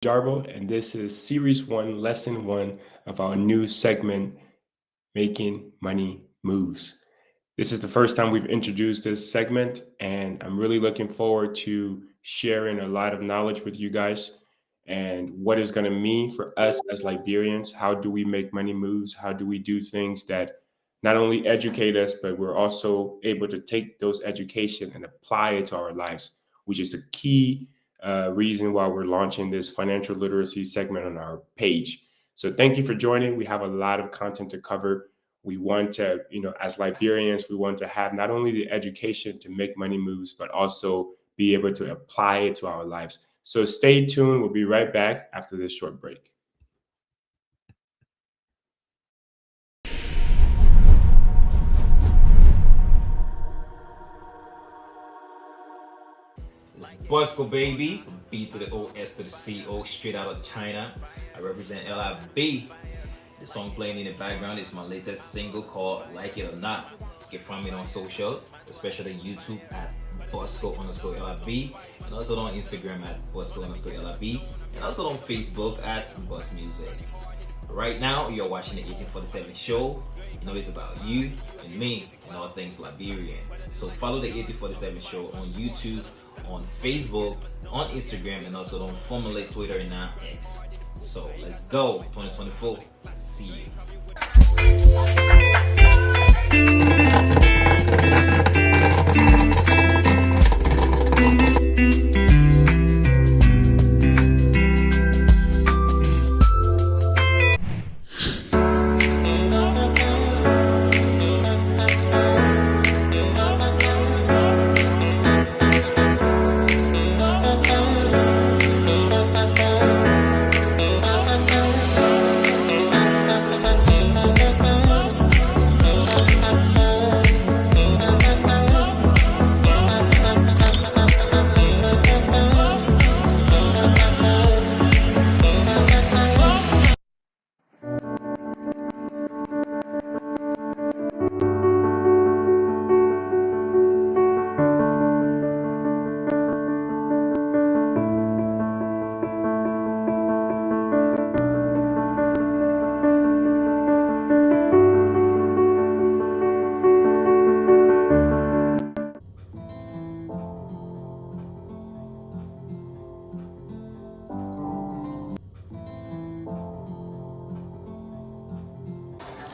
Jarbo, and this is Series 1, Lesson 1 of our new segment, Making Money Moves. This is the first time we've introduced this segment, and I'm really looking forward to sharing a lot of knowledge with you guys and what is going to mean for us as Liberians. How do we make money moves? How do we do things that not only educate us, but we're also able to take those education and apply it to our lives, which is a key reason why we're launching this financial literacy segment on our page. So thank you for joining. We have a lot of content to cover. We want to, as Liberians, we want to have not only the education to make money moves, but also be able to apply it to our lives. So stay tuned. We'll be right back after this short break. Bosco baby, B to the O, S to the C O, straight out of China. I represent LIB. The song playing in the background is my latest single called Like It or Not. You can find me on social, especially YouTube at Bosco_LIB, and also on Instagram at Bosco_LIB, and also on Facebook at Bus Music. Right now, you're watching the 1847 show. You know it's about you and me and all things Liberian. So follow the 1847 show on YouTube, on Facebook, on Instagram, and also on formerly Twitter and now X. So let's go, 2024. See you.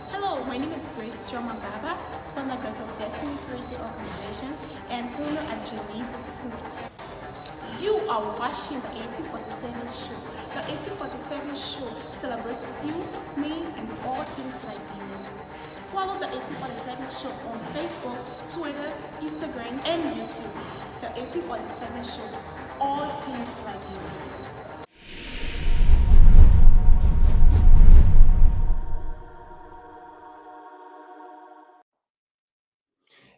Hello, my name is Grace Baba, founder of Destiny Creative Organization and owner at Janice's Snacks. You are watching the 1847 show. The 1847 show celebrates you, me, and all things like you. Follow the 1847 show on Facebook, Twitter, Instagram, and YouTube. The 1847 show, all things like you.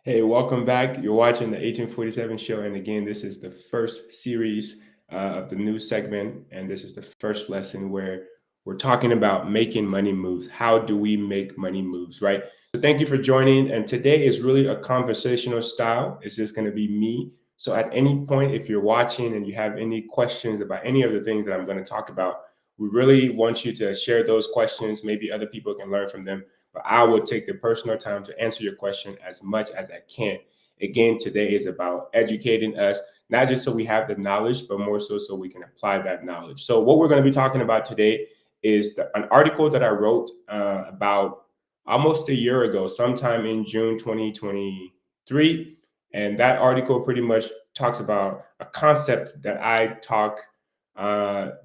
Hey, welcome back. You're watching the 1847 show. And again, this is the first series of the new segment. And this is the first lesson where we're talking about making money moves. How do we make money moves, right? So thank you for joining. And today is really a conversational style. It's just going to be me. So at any point, if you're watching and you have any questions about any of the things that I'm going to talk about, we really want you to share those questions. Maybe other people can learn from them, but I will take the personal time to answer your question as much as I can. Again, today is about educating us, not just so we have the knowledge, but more so we can apply that knowledge. So what we're going to be talking about today is an article that I wrote about almost a year ago, sometime in June 2023. And that article pretty much talks about a concept that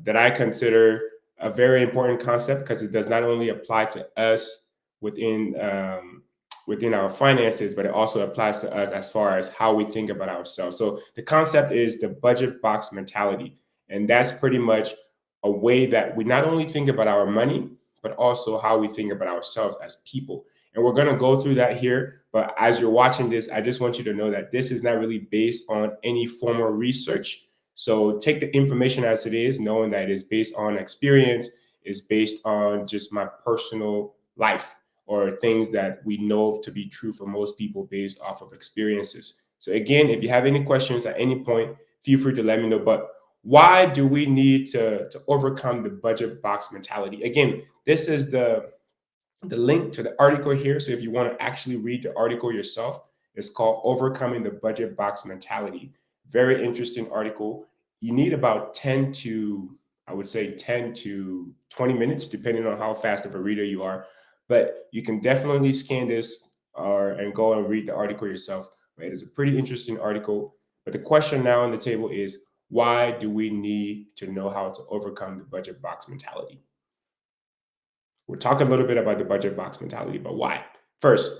that I consider a very important concept because it does not only apply to us within within our finances, but it also applies to us as far as how we think about ourselves. So the concept is the budget box mentality, and that's pretty much a way that we not only think about our money, but also how we think about ourselves as people. And we're going to go through that here. But as you're watching this, I just want you to know that this is not really based on any formal research. So take the information as it is, knowing that it is based on experience, is based on just my personal life or things that we know to be true for most people based off of experiences. So again, if you have any questions at any point, feel free to let me know. But why do we need to overcome the budget box mentality? Again, this is the link to the article here. So if you want to actually read the article yourself, it's called Overcoming the Budget Box Mentality. Very interesting article. You need about 10 to, I would say 10 to 20 minutes, depending on how fast of a reader you are. But you can definitely scan this and go and read the article yourself. Right? It's a pretty interesting article. But the question now on the table is, why do we need to know how to overcome the budget box mentality? We'll talk a little bit about the budget box mentality, but why? First,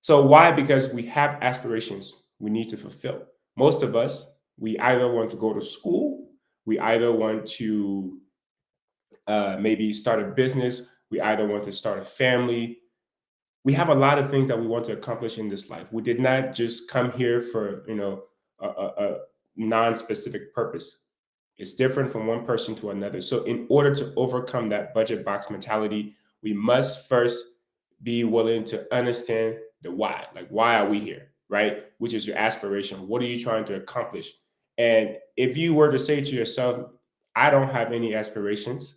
so why? Because we have aspirations we need to fulfill. Most of us, we either want to go to school, we either want to maybe start a business, we either want to start a family. We have a lot of things that we want to accomplish in this life. We did not just come here for, a non-specific purpose. It's different from one person to another. So in order to overcome that budget box mentality, we must first be willing to understand the why. Like, why are we here? Right? Which is your aspiration. What are you trying to accomplish? And if you were to say to yourself, I don't have any aspirations,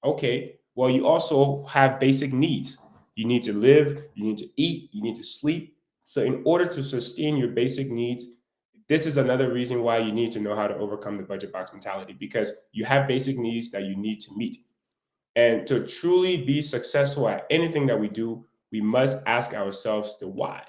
okay, well, you also have basic needs. You need to live, you need to eat, you need to sleep. So, in order to sustain your basic needs, this is another reason why you need to know how to overcome the budget box mentality, because you have basic needs that you need to meet. And to truly be successful at anything that we do, we must ask ourselves the why.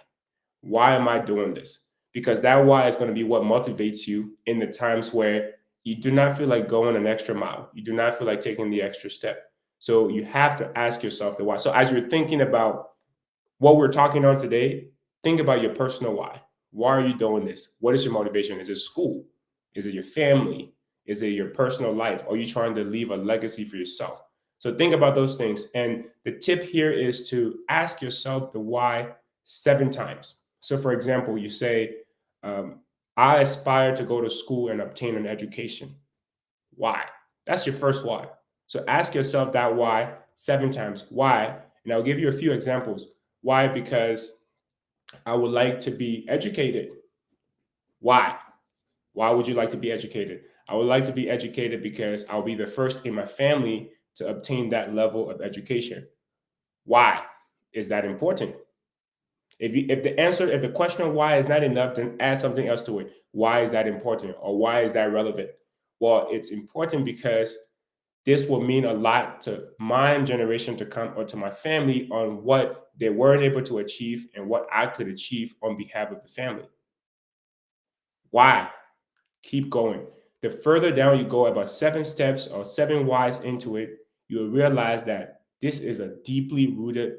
Why am I doing this? Because that why is going to be what motivates you in the times where you do not feel like going an extra mile. You do not feel like taking the extra step. So you have to ask yourself the why. So as you're thinking about what we're talking on today, think about your personal why. Why are you doing this? What is your motivation? Is it school? Is it your family? Is it your personal life? Are you trying to leave a legacy for yourself? So think about those things. And the tip here is to ask yourself the why 7 times. So, for example, you say, I aspire to go to school and obtain an education. Why? That's your first why. So ask yourself that why 7 times. Why? And I'll give you a few examples. Why? Because I would like to be educated. Why? Why would you like to be educated? I would like to be educated because I'll be the first in my family to obtain that level of education. Why is that important? If the question of why is not enough, then add something else to it. Why is that important, or why is that relevant? Well, it's important because this will mean a lot to my generation to come, or to my family, on what they weren't able to achieve and what I could achieve on behalf of the family. Why? Keep going. The further down you go, about 7 steps or 7 whys into it, you'll realize that this is a deeply rooted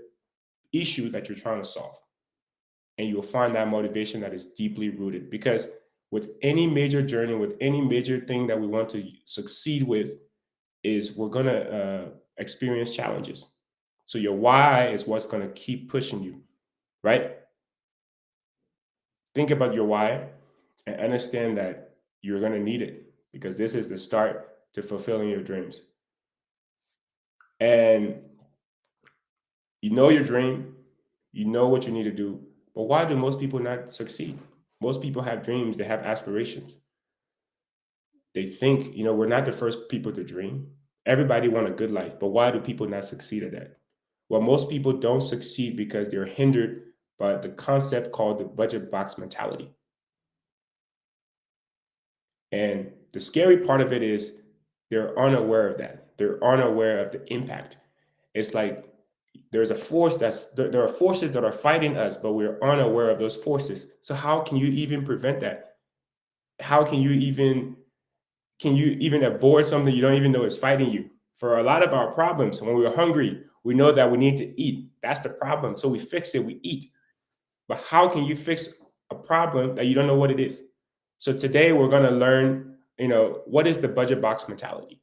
issue that you're trying to solve. And you'll find that motivation that is deeply rooted. Because with any major journey, with any major thing that we want to succeed with, is we're going to experience challenges. So your why is what's going to keep pushing you, right? Think about your why and understand that you're going to need it, because this is the start to fulfilling your dreams. And you know your dream, you know what you need to do, but why do most people not succeed? Most people have dreams, they have aspirations. They think, we're not the first people to dream. Everybody want a good life, but why do people not succeed at that? Well, most people don't succeed because they're hindered by the concept called the budget box mentality. And the scary part of it is they're unaware of that. They're unaware of the impact. It's like there's a force there are forces that are fighting us, but we're unaware of those forces. So how can you even prevent that? How can you even avoid something you don't even know is fighting you? For a lot of our problems, when we're hungry, we know that we need to eat. That's the problem. So we fix it, we eat. But how can you fix a problem that you don't know what it is? So today we're going to learn, what is the budget box mentality,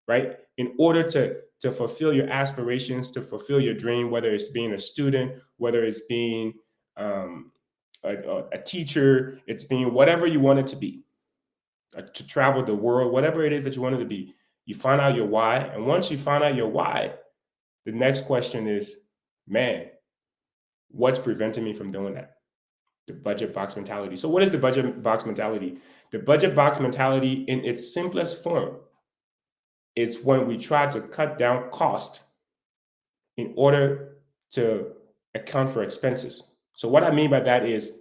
right? In order to fulfill your aspirations, to fulfill your dream, whether it's being a student, whether it's being a teacher, it's being whatever you want it to be, to travel the world, whatever it is that you want it to be, you find out your why. And once you find out your why, the next question is, man, what's preventing me from doing that? The budget box mentality. So what is the budget box mentality? The budget box mentality in its simplest form, it's when we try to cut down cost in order to account for expenses. So what I mean by that is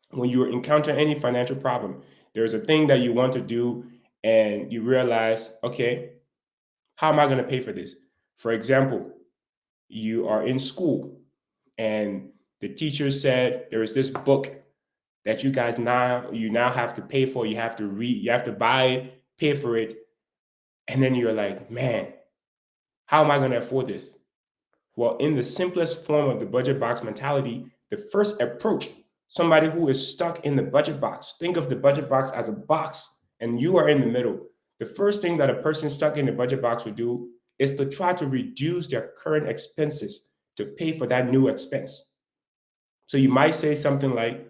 when you encounter any financial problem, there's a thing that you want to do and you realize, okay, how am I going to pay for this? For example, you are in school and the teacher said there is this book that you now have to pay for. You have to read, you have to buy it, pay for it. And then you're like, man, how am I going to afford this? Well, in the simplest form of the budget box mentality, the first approach, somebody who is stuck in the budget box, think of the budget box as a box and you are in the middle. The first thing that a person stuck in the budget box would do is to try to reduce their current expenses to pay for that new expense. So you might say something like,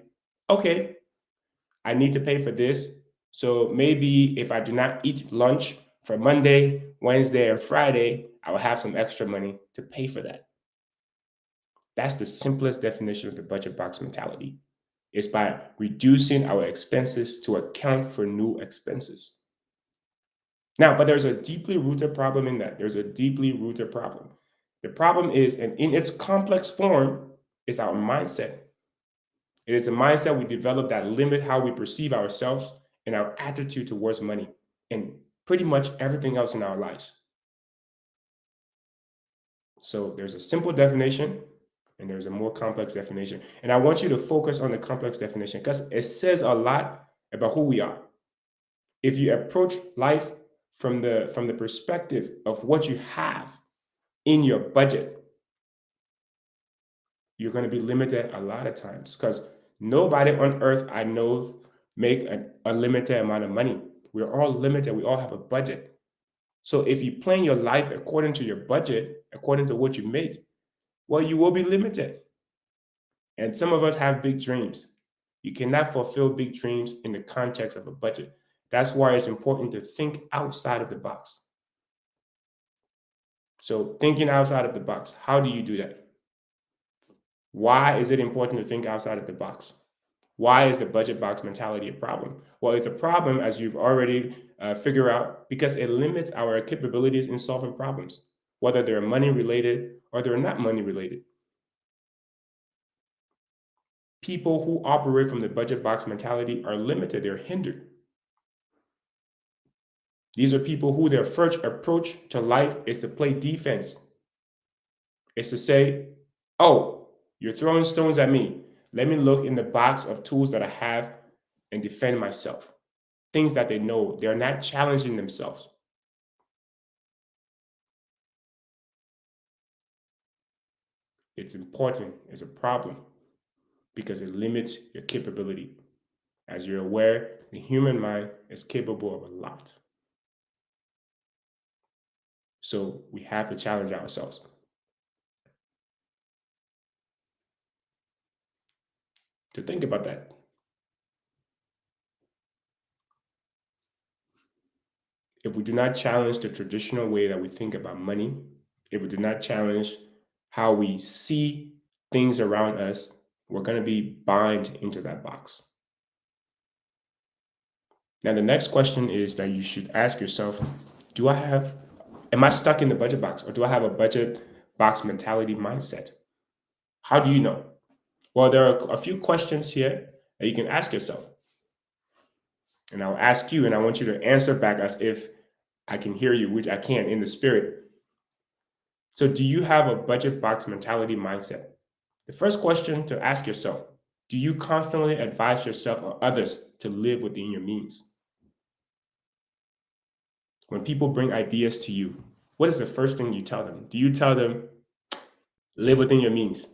okay, I need to pay for this. So maybe if I do not eat lunch for Monday, Wednesday, and Friday, I will have some extra money to pay for that. That's the simplest definition of the budget box mentality. It's by reducing our expenses to account for new expenses. Now, but there's a deeply rooted problem in that. There's a deeply rooted problem. The problem is, and in its complex form, is our mindset. It is a mindset we develop that limit how we perceive ourselves and our attitude towards money and pretty much everything else in our lives. So there's a simple definition and there's a more complex definition. And I want you to focus on the complex definition because it says a lot about who we are. If you approach life from the perspective of what you have in your budget, you're going to be limited a lot of times because nobody on earth I know make an unlimited amount of money. We're all limited. We all have a budget. So if you plan your life according to your budget, according to what you make, well, you will be limited. And some of us have big dreams. You cannot fulfill big dreams in the context of a budget. That's why it's important to think outside of the box. So thinking outside of the box, how do you do that? Why is it important to think outside of the box? Why is the budget box mentality a problem? Well, it's a problem, as you've already figured out, because it limits our capabilities in solving problems, whether they're money related or they're not money related. People who operate from the budget box mentality are limited, they're hindered. These are people who their first approach to life is to play defense. It's to say, oh, you're throwing stones at me. Let me look in the box of tools that I have and defend myself. Things that they know, they're not challenging themselves. It's important, it's a problem because it limits your capability. As you're aware, the human mind is capable of a lot. So we have to challenge ourselves. To think about that. If we do not challenge the traditional way that we think about money, if we do not challenge how we see things around us, we're going to be bind into that box. Now, the next question is that you should ask yourself, am I stuck in the budget box or do I have a budget box mentality mindset? How do you know? Well, there are a few questions here that you can ask yourself. And I'll ask you, and I want you to answer back as if I can hear you, which I can in the spirit. So, do you have a budget box mentality mindset? The first question to ask yourself, do you constantly advise yourself or others to live within your means? When people bring ideas to you, what is the first thing you tell them? Do you tell them, live within your means?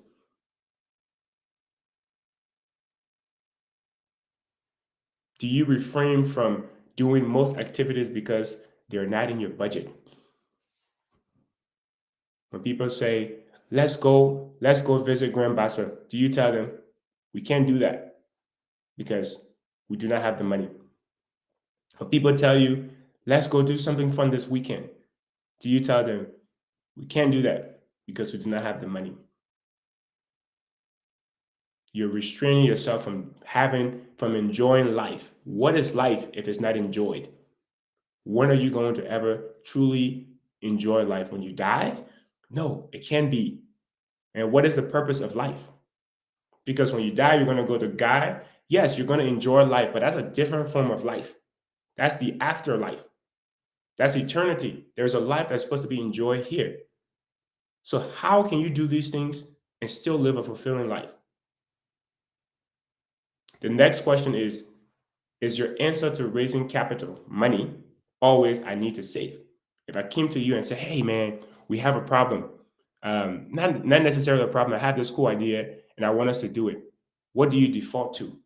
Do you refrain from doing most activities because they're not in your budget? When people say, let's go visit Grandbassa, do you tell them, we can't do that because we do not have the money? When people tell you, let's go do something fun this weekend, do you tell them, we can't do that because we do not have the money? You're restraining yourself from enjoying life. What is life if it's not enjoyed? When are you going to ever truly enjoy life? When you die? No, it can't be. And what is the purpose of life? Because when you die, you're going to go to God. Yes, you're going to enjoy life, but that's a different form of life. That's the afterlife. That's eternity. There's a life that's supposed to be enjoyed here. So, how can you do these things and still live a fulfilling life? The next question is your answer to raising capital, money, always I need to save? If I came to you and said, hey, man, we have a problem, not necessarily a problem, I have this cool idea and I want us to do it, what do you default to?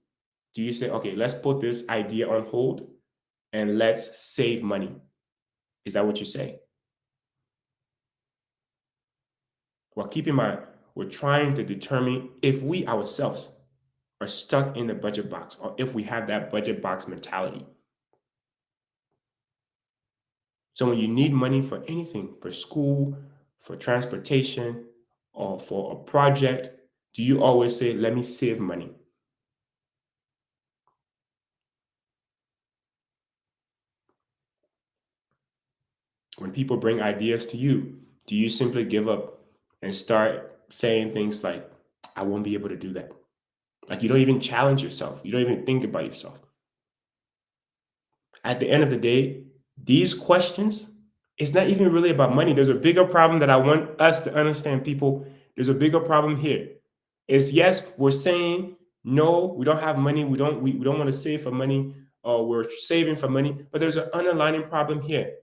Do you say, okay, let's put this idea on hold and let's save money? Is that what you say? Well, keep in mind, we're trying to determine if we ourselves are stuck in the budget box or if we have that budget box mentality. So when you need money for anything, for school, for transportation, or for a project, do you always say, let me save money? When people bring ideas to you, do you simply give up and start saying things like, I won't be able to do that? Like you don't even challenge yourself. You don't even think about yourself. At the end of the day, these questions, it's not even really about money. There's a bigger problem that I want us to understand, people. There's a bigger problem here. Is yes, we're saying no, we don't have money, we don't want to save for money, or we're saving for money, but there's an underlying problem here.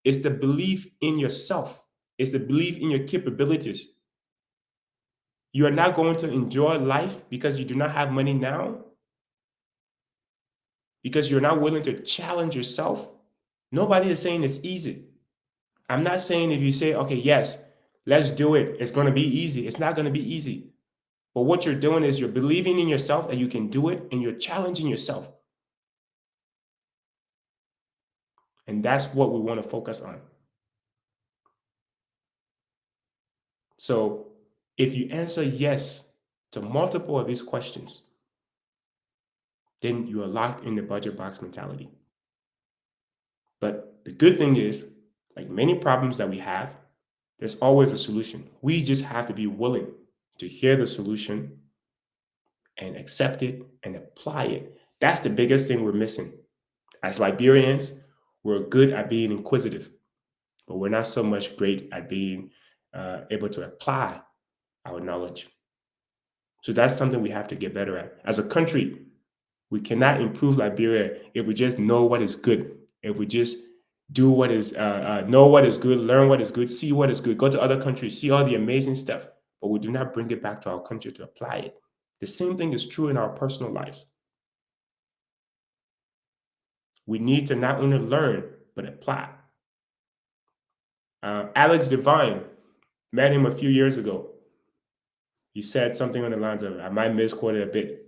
It's the belief in yourself, it's the belief in your capabilities. You are not going to enjoy life because you do not have money now, because you're not willing to challenge yourself. Nobody is saying it's easy. I'm not saying if you say, okay, yes, let's do it, it's going to be easy. It's not going to be easy. But what you're doing is you're believing in yourself that you can do it and you're challenging yourself. And that's what we want to focus on. So if you answer yes to multiple of these questions, then you are locked in the budget box mentality. But the good thing is, like many problems that we have, there's always a solution. We just have to be willing to hear the solution and accept it and apply it. That's the biggest thing we're missing. As Liberians, we're good at being inquisitive, but we're not so much great at being able to apply our knowledge. So that's something we have to get better at. As a country, we cannot improve Liberia if we just know what is good, if we just do what is know what is good, learn what is good, see what is good, go to other countries, see all the amazing stuff, but we do not bring it back to our country to apply it. The same thing is true in our personal lives. We need to not only learn but apply. Alex Devine, met him a few years ago. He said something on the lines of, I might misquote it a bit,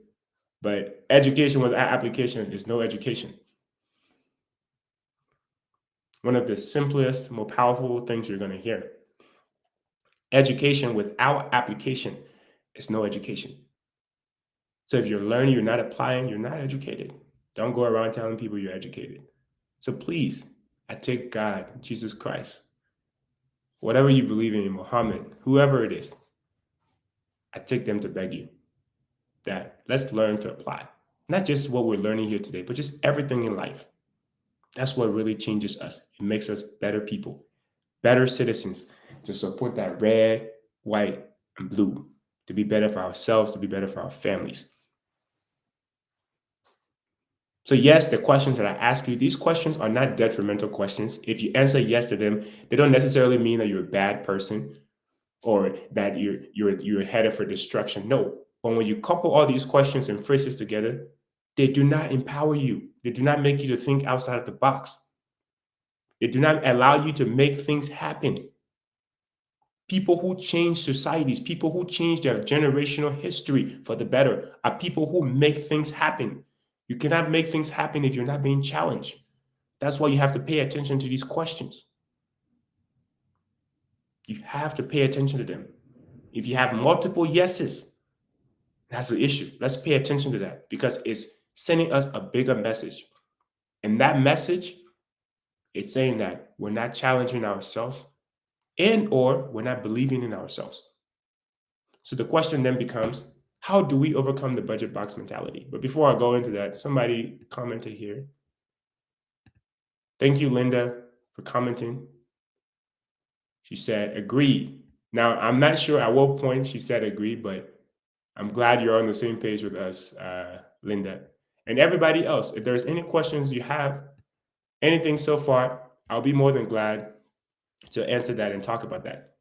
but education without application is no education. One of the simplest, more powerful things you're going to hear. Education without application is no education. So if you're learning, you're not applying, you're not educated. Don't go around telling people you're educated. So please, I take God, Jesus Christ, whatever you believe in, Muhammad, whoever it is, I take them to beg you that let's learn to apply. Not just what we're learning here today, but just everything in life. That's what really changes us. It makes us better people, better citizens, to support that red, white, and blue, to be better for ourselves, to be better for our families. So yes, the questions that I ask you, these questions are not detrimental questions. If you answer yes to them, they don't necessarily mean that you're a bad person or that you're headed for destruction. No. But when you couple all these questions and phrases together, they do not empower you. They do not make you to think outside of the box. They do not allow you to make things happen. People who change societies, people who change their generational history for the better, are people who make things happen. You cannot make things happen if you're not being challenged. That's why you have to pay attention to these questions. You have to pay attention to them. If you have multiple yeses, That's the issue. Let's pay attention to that because it's sending us a bigger message. And that message is saying that we're not challenging ourselves and or we're not believing in ourselves. So the question then becomes, how do we overcome the budget box mentality? But before I go into that, somebody commented here. Thank you, Linda, for commenting. She said, agree. Now, I'm not sure at what point she said agree, but I'm glad you're on the same page with us, Linda. And everybody else, if there's any questions you have, anything so far, I'll be more than glad to answer that and talk about that.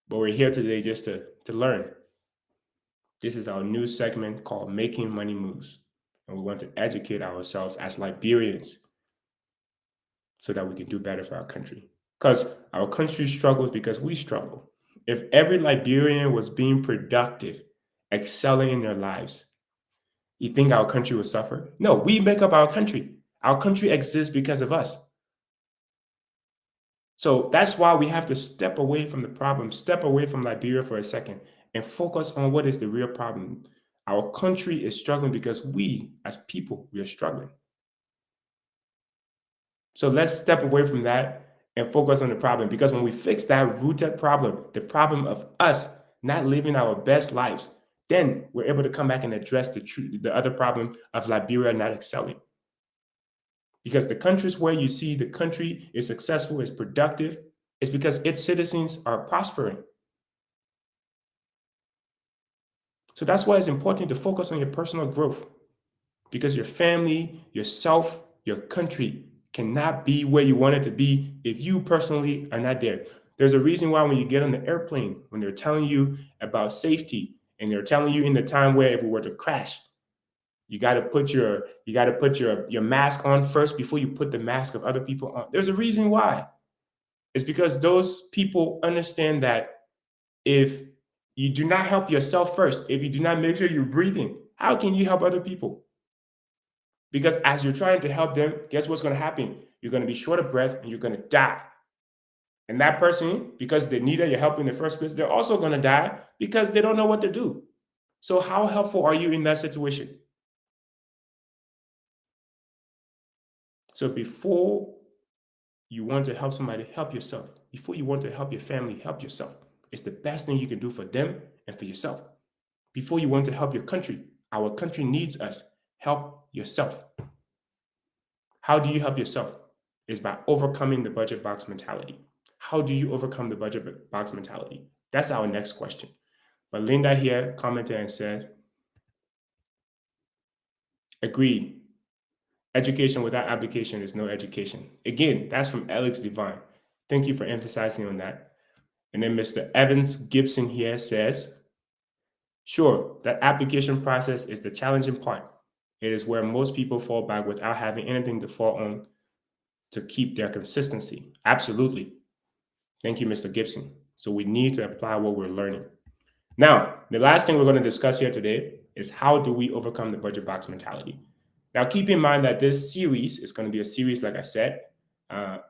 But we're here today just to learn. This is our new segment called Making Money Moves. And we want to educate ourselves as Liberians so that we can do better for our country. Because our country struggles because we struggle. If every Liberian was being productive, excelling in their lives, you think our country would suffer? No, we make up our country. Our country exists because of us. So that's why we have to step away from the problem, step away from Liberia for a second, and focus on what is the real problem. Our country is struggling because we, as people, we are struggling. So let's step away from that and focus on the problem. Because when we fix that rooted problem, the problem of us not living our best lives, then we're able to come back and address the other problem of Liberia not excelling. Because the countries where you see the country is successful, is productive, is because its citizens are prospering. So that's why it's important to focus on your personal growth. Because your family, yourself, your country cannot be where you want it to be if you personally are not there. There's a reason why when you get on the airplane, when they're telling you about safety, and they're telling you in the time where if we were to crash, you got to put your mask on first before you put the mask of other people on. There's a reason why. It's because those people understand that if you do not help yourself first, if you do not make sure you're breathing, how can you help other people? Because as you're trying to help them, guess what's going to happen? You're going to be short of breath and you're going to die. And that person, because they needed your help in the first place, they're also going to die because they don't know what to do. So how helpful are you in that situation? So before you want to help somebody, help yourself. Before you want to help your family, help yourself. It's the best thing you can do for them and for yourself. Before you want to help your country, our country needs us. Help yourself. How do you help yourself? Is by overcoming the budget box mentality. How do you overcome the budget box mentality? That's our next question. But Linda here commented and said, agree. Education without application is no education. Again, that's from Alex Divine. Thank you for emphasizing on that. And then Mr. Evans Gibson here says, sure, that application process is the challenging part. It is where most people fall back without having anything to fall on to keep their consistency. Absolutely. Thank you, Mr. Gibson. So we need to apply what we're learning. Now, the last thing we're going to discuss here today is how do we overcome the budget box mentality? Now, keep in mind that this series is going to be a series, like I said,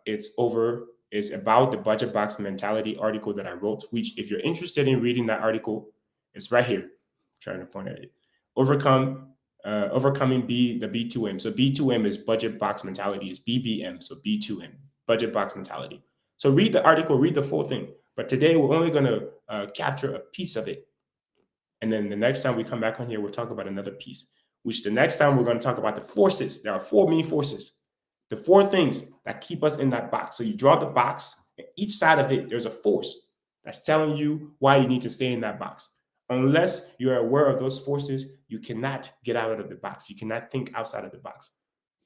it's about the budget box mentality article that I wrote, which if you're interested in reading that article, it's right here. I'm trying to point at it. Overcoming the B2M. So B2M is budget box mentality, is BBM. So B2M, budget box mentality. So read the article, read the full thing. But today we're only going to capture a piece of it. And then the next time we come back on here, we'll talk about another piece, which the next time we're going to talk about the forces. There are four main forces, the four things that keep us in that box. So you draw the box, and each side of it, there's a force that's telling you why you need to stay in that box. Unless you're aware of those forces, you cannot get out of the box. You cannot think outside of the box.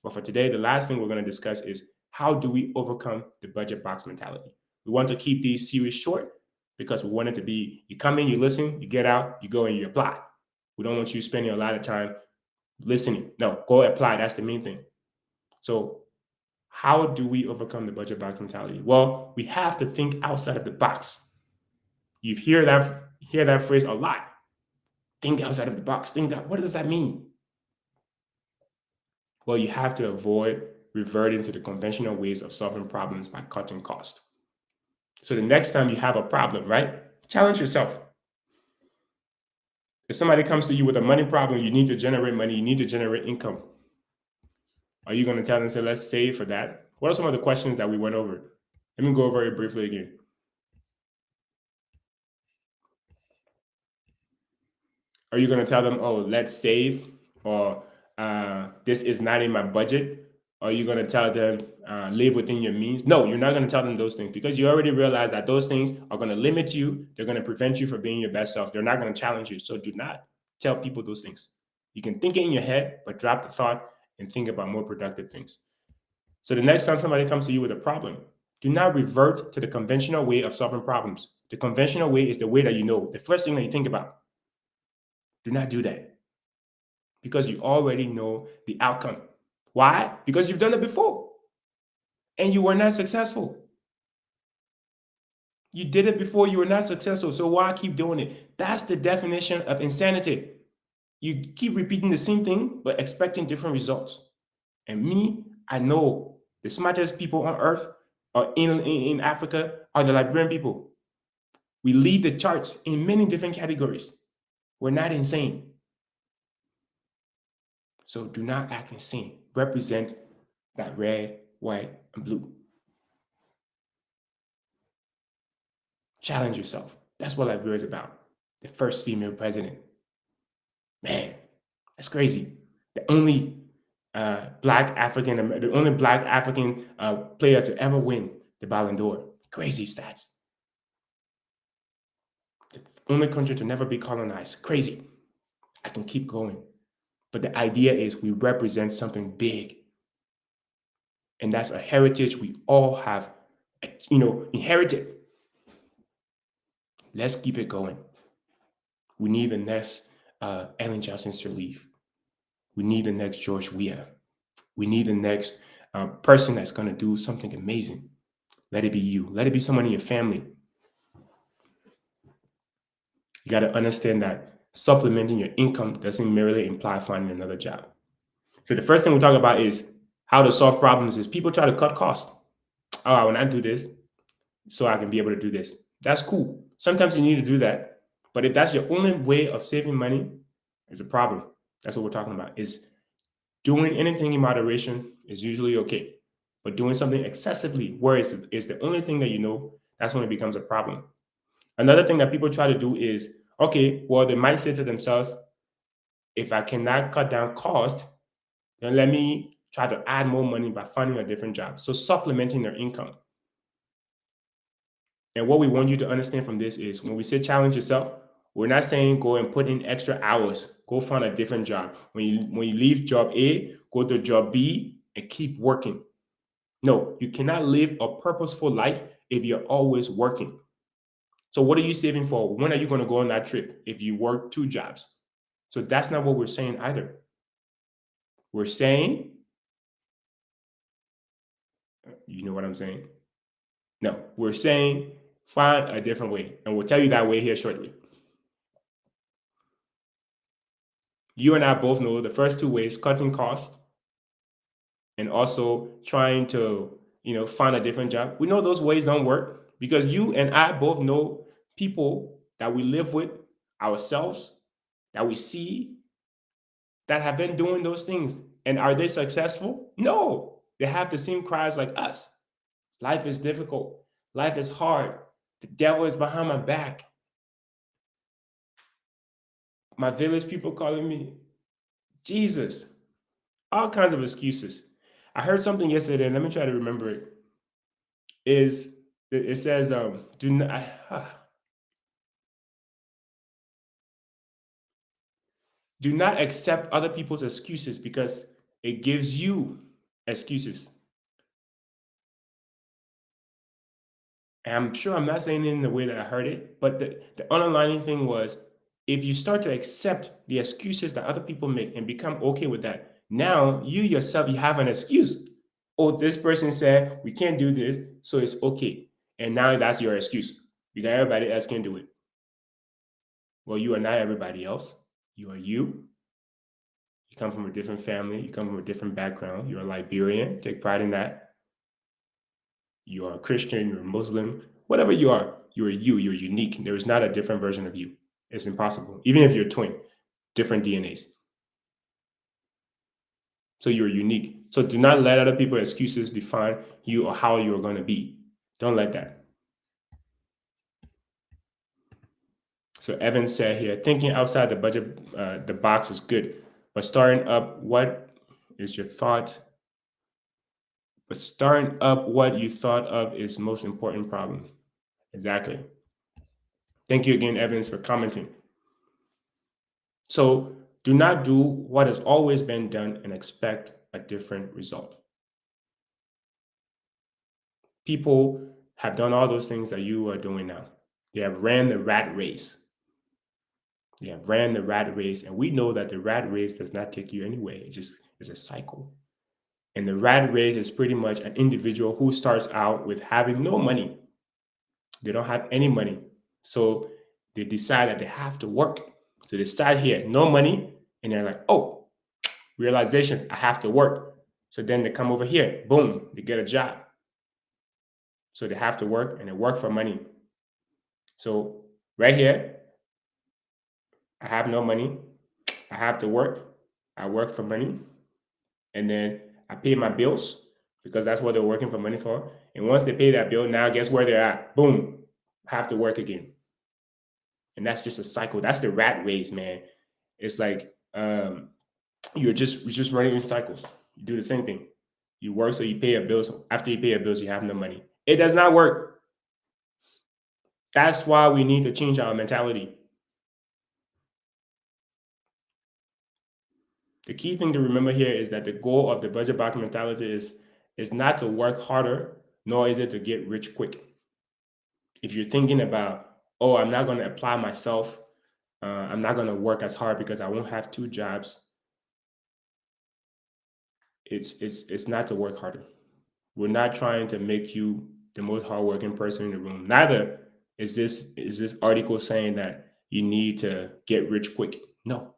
But for today, the last thing we're going to discuss is how do we overcome the budget box mentality? We want to keep these series short because we want it to be, you come in, you listen, you get out, you go and you apply. We don't want you spending a lot of time listening. No, go apply. That's the main thing. So how do we overcome the budget box mentality? Well, we have to think outside of the box. You hear that phrase a lot. Think outside of the box. What does that mean? Well, you have to avoid reverting to the conventional ways of solving problems by cutting costs. So the next time you have a problem, right? Challenge yourself. If somebody comes to you with a money problem, you need to generate money, you need to generate income. Are you going to tell them, say, let's save for that? What are some of the questions that we went over? Let me go over it briefly again. Are you going to tell them, oh, let's save, or this is not in my budget? Are you going to tell them, live within your means? No, you're not going to tell them those things, because you already realize that those things are going to limit you. They're going to prevent you from being your best self. They're not going to challenge you. So do not tell people those things. You can think it in your head, but drop the thought and think about more productive things. So the next time somebody comes to you with a problem, do not revert to the conventional way of solving problems. The conventional way is the way that you know, the first thing that you think about. Do not do that, because you already know the outcome. Why? Because you've done it before and you were not successful. You did it before, you were not successful. So why keep doing it? That's the definition of insanity. You keep repeating the same thing, but expecting different results. And me, I know the smartest people on earth or in Africa are the Liberian people. We lead the charts in many different categories. We're not insane. So do not act insane. Represent that red, white, and blue. Challenge yourself. That's what Liberia is about. The first female president. Man, that's crazy. The only black African player to ever win the Ballon d'Or. Crazy stats. The only country to never be colonized. Crazy. I can keep going. But the idea is we represent something big. And that's a heritage we all have, inherited. Let's keep it going. We need the next Ellen Johnson Sirleaf. We need the next George Weah. We need the next person that's going to do something amazing. Let it be you. Let it be someone in your family. You got to understand that supplementing your income doesn't merely imply finding another job. So the first thing we talk about is how to solve problems. Is people try to cut costs. Oh, I want to do this so I can be able to do this. That's cool. Sometimes you need to do that. But if that's your only way of saving money, it's a problem. That's what we're talking about. Is doing anything in moderation is usually okay. But doing something excessively, where is the only thing that you know, that's when it becomes a problem. Another thing that people try to do is, okay, well, they might say to themselves, if I cannot cut down cost, then let me try to add more money by finding a different job. So supplementing their income. And what we want you to understand from this is when we say challenge yourself, we're not saying go and put in extra hours, go find a different job. When you leave job A, go to job B and keep working. No, you cannot live a purposeful life if you're always working. So what are you saving for? When are you going to go on that trip if you work 2 jobs? So that's not what we're saying either. We're saying, you know what I'm saying? No, we're saying find a different way. And we'll tell you that way here shortly. You and I both know the first 2 ways, cutting costs and also trying to, find a different job. We know those ways don't work because you and I both know people that we live with, ourselves, that we see, that have been doing those things. And are they successful? No. They have the same cries like us. Life is difficult. Life is hard. The devil is behind my back. My village people calling me Jesus. All kinds of excuses. I heard something yesterday, and let me try to remember it. It says, do not do not accept other people's excuses because it gives you excuses. And I'm sure I'm not saying it in the way that I heard it, but the underlining thing was if you start to accept the excuses that other people make and become okay with that, now you yourself, you have an excuse. Oh, this person said we can't do this, so it's okay. And now that's your excuse because everybody else can do it. Well, you are not everybody else. You are you. You come from a different family. You come from a different background. You're a Liberian. Take pride in that. You are a Christian. You're a Muslim. Whatever you are you. You're unique. There is not a different version of you. It's impossible. Even if you're a twin, different DNAs. So you're unique. So do not let other people's excuses define you or how you're going to be. Don't let that. So Evan said here, thinking outside the budget, the box is good, but starting up, what is your thought? But starting up what you thought of is most important problem. Exactly. Thank you again, Evans, for commenting. So do not do what has always been done and expect a different result. People have done all those things that you are doing now. They have ran the rat race. They have ran the rat race, and we know that the rat race does not take you anywhere. It just is a cycle. And the rat race is pretty much an individual who starts out with having no money. They don't have any money. So they decide that they have to work. So they start here, no money, and they're like, oh, realization, I have to work. So then they come over here, boom, they get a job. So they have to work and they work for money. So right here, I have no money. I have to work. I work for money. And then I pay my bills because that's what they're working for money for. And once they pay that bill, now guess where they're at? Boom, have to work again. And that's just a cycle. That's the rat race, man. It's like you're just running in cycles. You do the same thing. You work so you pay your bills. After you pay your bills, you have no money. It does not work. That's why we need to change our mentality. The key thing to remember here is that the goal of the budget box mentality is not to work harder, nor is it to get rich quick. If you're thinking about, oh, I'm not going to apply myself, I'm not going to work as hard because I won't have two jobs. It's not to work harder. We're not trying to make you the most hardworking person in the room. Neither is this article saying that you need to get rich quick. No.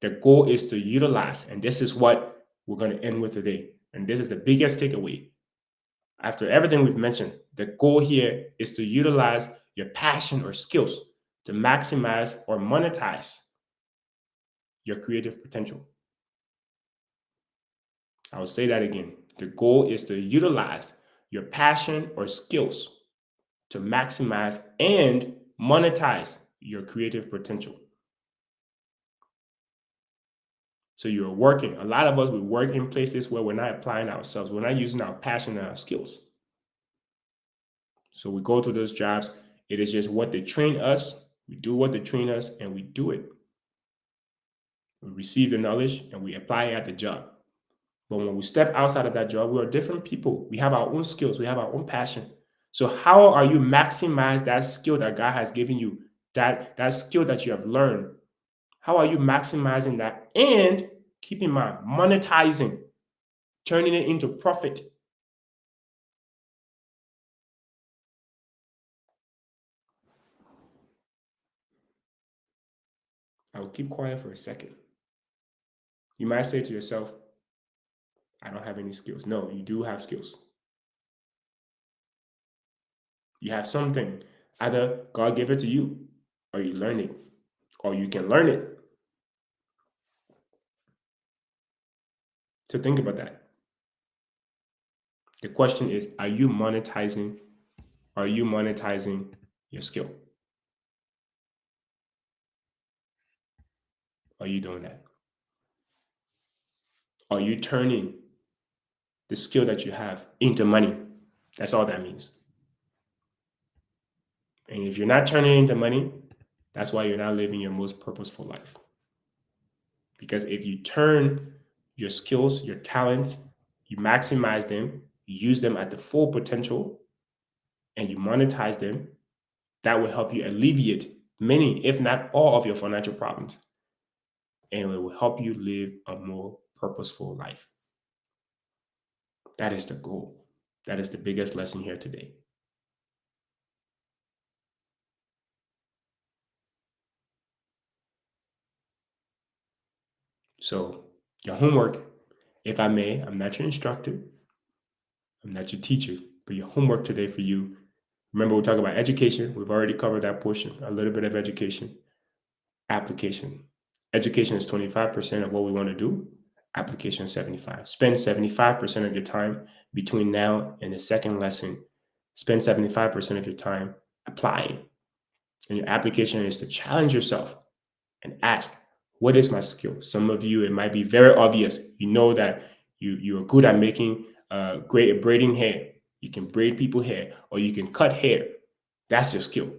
The goal is to utilize, and this is what we're going to end with today. And this is the biggest takeaway. After everything we've mentioned, the goal here is to utilize your passion or skills to maximize or monetize your creative potential. I will say that again. The goal is to utilize your passion or skills to maximize and monetize your creative potential. So you're working. A lot of us, we work in places where we're not applying ourselves. We're not using our passion and our skills. So we go to those jobs. It is just what they train us. We do what they train us and we do it. We receive the knowledge and we apply it at the job. But when we step outside of that job, we are different people. We have our own skills. We have our own passion. So how are you maximize that skill that God has given you, that skill that you have learned? How are you maximizing that and keep in mind monetizing, turning it into profit? I will keep quiet for a second. You might say to yourself, I don't have any skills. No, you do have skills. You have something. Either God gave it to you or you learn it or you can learn it. So think about that. The question is, are you monetizing your skill? Are you doing that? Are you turning the skill that you have into money? That's all that means. And if you're not turning it into money, that's why you're not living your most purposeful life. Because if you turn your skills, your talents, you maximize them, you use them at the full potential, and you monetize them, that will help you alleviate many, if not all, of your financial problems. And it will help you live a more purposeful life. That is the goal. That is the biggest lesson here today. So, your homework, if I may, I'm not your instructor, I'm not your teacher, but your homework today for you Remember, we talk about education. We've already covered that portion, a little bit of education. Application. Education is 25% of what we want to do. Application 75. Spend 75% of your time between now and the second lesson. Spend 75% of your time applying. And your application is to challenge yourself and ask, what is my skill? Some of you, it might be very obvious. You know that you're good at making great at braiding hair. You can braid people hair or you can cut hair. That's your skill.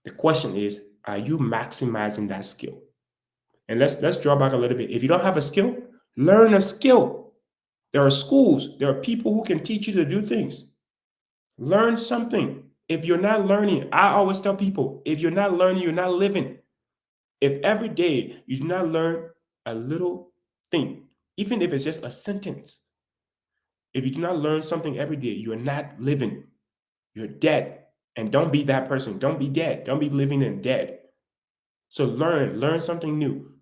The question is, are you maximizing that skill? And let's draw back a little bit. If you don't have a skill, learn a skill. There are schools, there are people who can teach you to do things. Learn something. If you're not learning, I always tell people, if you're not learning, you're not living. If every day you do not learn a little thing, even if it's just a sentence, if you do not learn something every day, you are not living. You're dead. And don't be that person. Don't be dead. Don't be living and dead. So learn something new.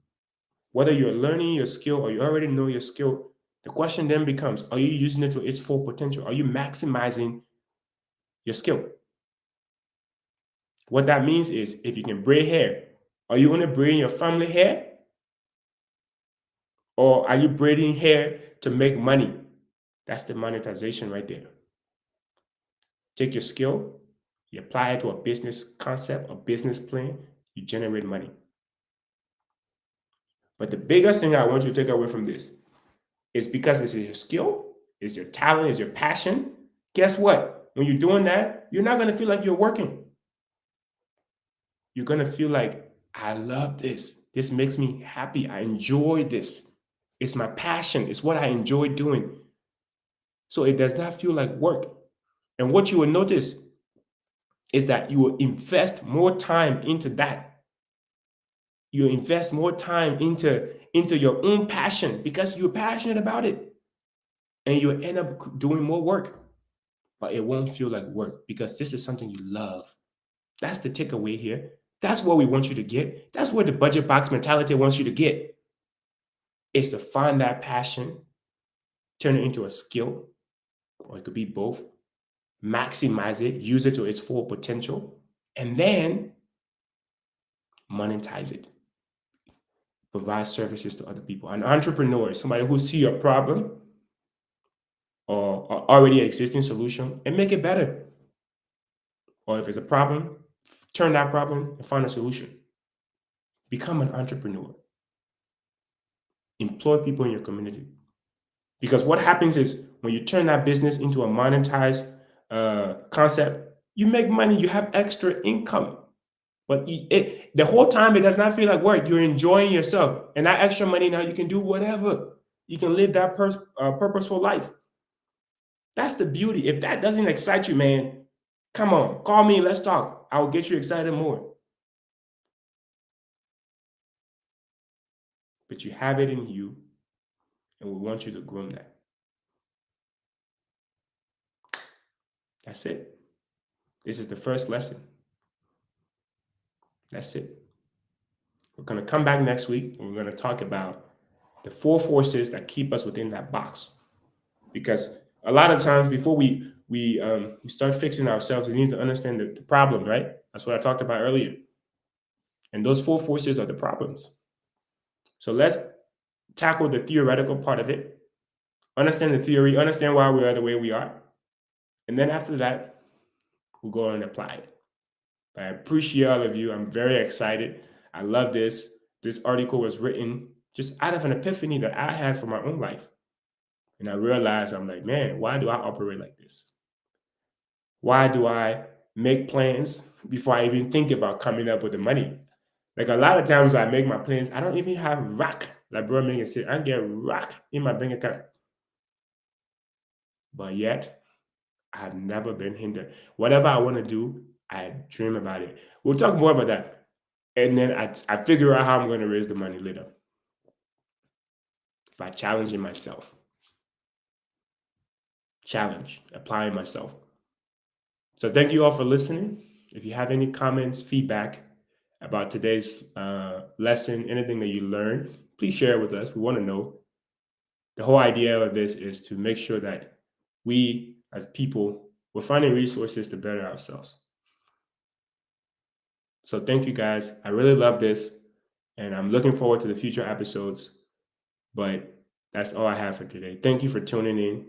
Whether you're learning your skill or you already know your skill, the question then becomes, are you using it to its full potential? Are you maximizing your skill? What that means is if you can braid hair, are you only braiding your family hair? Or are you braiding hair to make money? That's the monetization right there. Take your skill, you apply it to a business concept, a business plan, you generate money. But the biggest thing I want you to take away from this is because it's your skill, it's your talent, it's your passion. Guess what? When you're doing that, you're not going to feel like you're working. You're going to feel like, I love this. This makes me happy. I enjoy this. It's my passion. It's what I enjoy doing. So it does not feel like work. And what you will notice is that you will invest more time into that. You invest more time into your own passion because you're passionate about it. And you'll end up doing more work. But it won't feel like work because this is something you love. That's the takeaway here. That's what we want you to get. That's what the budget box mentality wants you to get. Is to find that passion, turn it into a skill, or it could be both. Maximize it, use it to its full potential, and then monetize it. Provide services to other people. An entrepreneur is somebody who see a problem or already existing solution and make it better. Or if it's a problem, turn that problem and find a solution. Become an entrepreneur. Employ people in your community. Because what happens is when you turn that business into a monetized concept, you make money, you have extra income. But the whole time, it does not feel like work. You're enjoying yourself. And that extra money now, you can do whatever. You can live that purposeful life. That's the beauty. If that doesn't excite you, man, come on, call me, let's talk. I will get you excited more. But you have it in you, and we want you to groom that. That's it. This is the first lesson. That's it. We're going to come back next week, and we're going to talk about the 4 forces that keep us within that box. Because a lot of times before we start fixing ourselves, we need to understand the problem, right? That's what I talked about earlier. And those 4 forces are the problems. So let's tackle the theoretical part of it, understand the theory, understand why we are the way we are. And then after that, we'll go and apply it. But I appreciate all of you. I'm very excited. I love this. This article was written just out of an epiphany that I had for my own life. And I realized, I'm like, man, why do I operate like this? Why do I make plans before I even think about coming up with the money? Like a lot of times I make my plans, I don't even have rack. Like bro Megan said, I get rack in my bank account. But yet, I've never been hindered. Whatever I want to do, I dream about it. We'll talk more about that. And then I figure out how I'm going to raise the money later by challenging myself. Challenge, applying myself. So thank you all for listening. If you have any comments, feedback about today's lesson, anything that you learned, please share it with us. We want to know. The whole idea of this is to make sure that we as people, we're finding resources to better ourselves. So thank you guys. I really love this, and I'm looking forward to the future episodes. But that's all I have for today. Thank you for tuning in.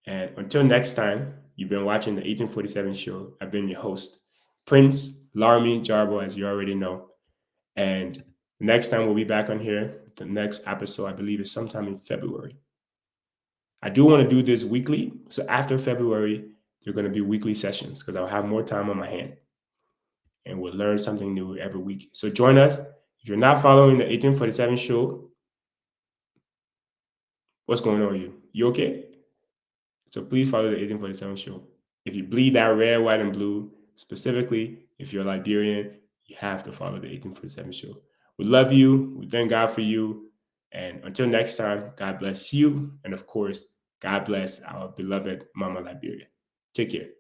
And until next time, you've been watching the 1847 show. I've been your host, Prince Larmy Jarbo, as you already know. And next time we'll be back on here. The next episode, I believe, is sometime in February. I do want to do this weekly. So after February, there are going to be weekly sessions because I'll have more time on my hand and we'll learn something new every week. So join us. If you're not following the 1847 show, what's going on with you? You okay? So please follow the 1847 show. If you bleed that red, white, and blue, specifically if you're Liberian, you have to follow the 1847 show. We love you. We thank God for you. And until next time, God bless you. And of course, God bless our beloved Mama Liberia. Take care.